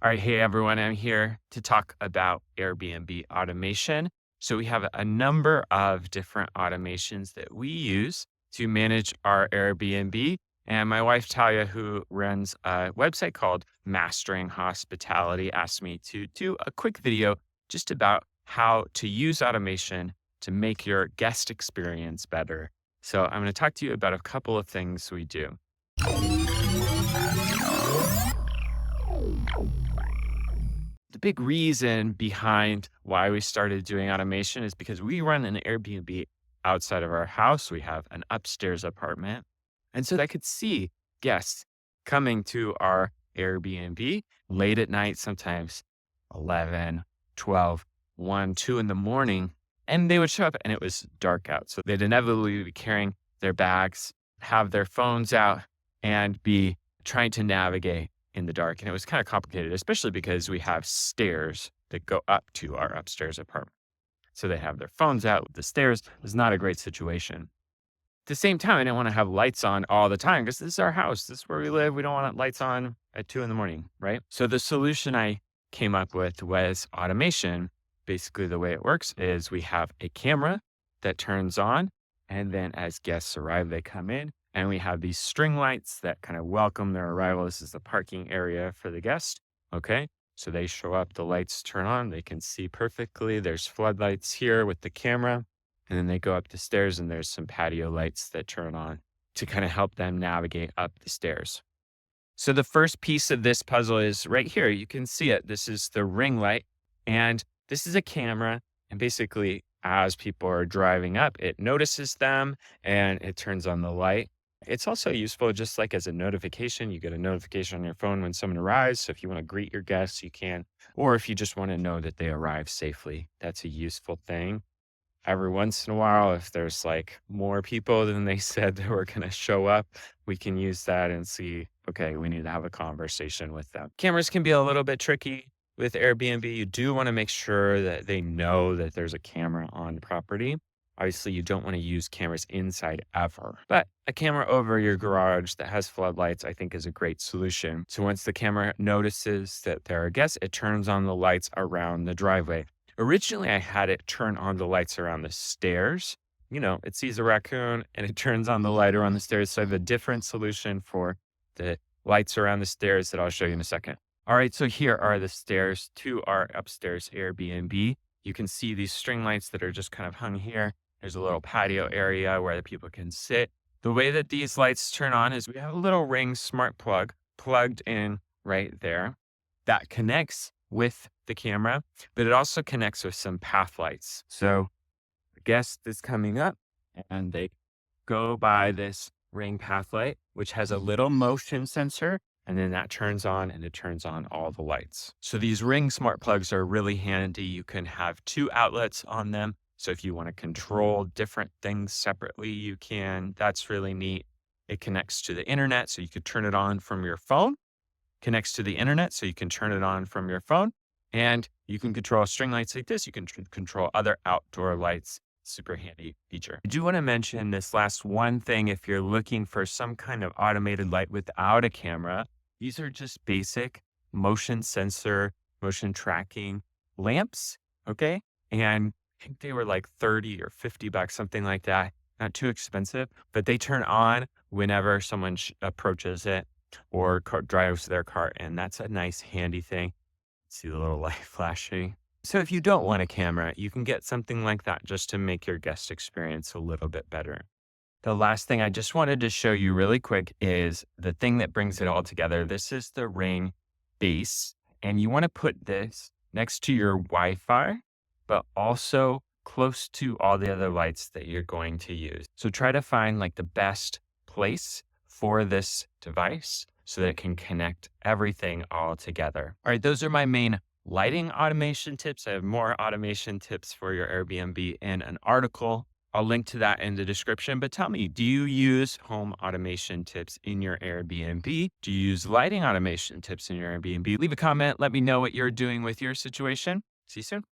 All right. Hey, everyone. I'm here to talk about Airbnb automation. So, we have a number of different automations that we use to manage our Airbnb. And my wife, Talia, who runs a website called Mastering Hospitality, asked me to do a quick video just about how to use automation to make your guest experience better. So, I'm going to talk to you about a couple of things we do. The big reason behind why we started doing automation is because we run an Airbnb outside of our house. We have an upstairs apartment. And so I could see guests coming to our Airbnb late at night, sometimes 11, 12, 1, 2 in the morning. And they would show up and it was dark out. So they'd inevitably be carrying their bags, have their phones out, and be trying to navigate in the dark. And it was kind of complicated, especially because we have stairs that go up to our upstairs apartment. So they have their phones out with the stairs. It was not a great situation. At the same time, I didn't want to have lights on all the time because this is our house. This is where we live. We don't want lights on at 2 in the morning, right? So the solution I came up with was automation. Basically, the way it works is we have a camera that turns on, and then as guests arrive, they come in. And we have these string lights that kind of welcome their arrival. This is the parking area for the guest. Okay. So they show up, the lights turn on, they can see perfectly. There's floodlights here with the camera. And then they go up the stairs and there's some patio lights that turn on to kind of help them navigate up the stairs. So the first piece of this puzzle is right here. You can see it. This is the ring light. And this is a camera. And basically, as people are driving up, it notices them and it turns on the light. It's also useful just like as a notification. You get a notification on your phone when someone arrives. So if you want to greet your guests, you can. Or if you just want to know that they arrived safely, that's a useful thing. Every once in a while, if there's like more people than they said that were going to show up, we can use that and see, okay, we need to have a conversation with them. Cameras can be a little bit tricky with Airbnb. You do want to make sure that they know that there's a camera on the property. Obviously, you don't want to use cameras inside ever, but a camera over your garage that has floodlights, I think, is a great solution. So once the camera notices that there are guests, it turns on the lights around the driveway. Originally, I had it turn on the lights around the stairs. You know, it sees a raccoon and it turns on the light around the stairs. So I have a different solution for the lights around the stairs that I'll show you in a second. All right, so here are the stairs to our upstairs Airbnb. You can see these string lights that are just kind of hung here. There's a little patio area where the people can sit. The way that these lights turn on is we have a little Ring smart plug plugged in right there that connects with the camera, but it also connects with some path lights. So the guest is coming up and they go by this Ring path light, which has a little motion sensor. And then that turns on and it turns on all the lights. So these Ring smart plugs are really handy. You can have 2 outlets on them. So if you want to control different things separately, you can. That's really neat. It connects to the internet, so you could turn it on from your phone. Connects to the internet, so you can turn it on from your phone. And you can control string lights like this. You can control other outdoor lights. Super handy feature. I do want to mention this last one thing. If you're looking for some kind of automated light without a camera, these are just basic motion sensor, motion tracking lamps. Okay. And I think they were like 30 or $50, something like that. Not too expensive, but they turn on whenever someone approaches it or drives their car. And that's a nice handy thing. See the little light flashing. So if you don't want a camera, you can get something like that just to make your guest experience a little bit better. The last thing I just wanted to show you really quick is the thing that brings it all together. This is the Ring base, and you want to put this next to your Wi-Fi, but also close to all the other lights that you're going to use. So try to find like the best place for this device so that it can connect everything all together. All right, those are my main lighting automation tips. I have more automation tips for your Airbnb in an article. I'll link to that in the description, but tell me, do you use home automation tips in your Airbnb? Do you use lighting automation tips in your Airbnb? Leave a comment. Let me know what you're doing with your situation. See you soon.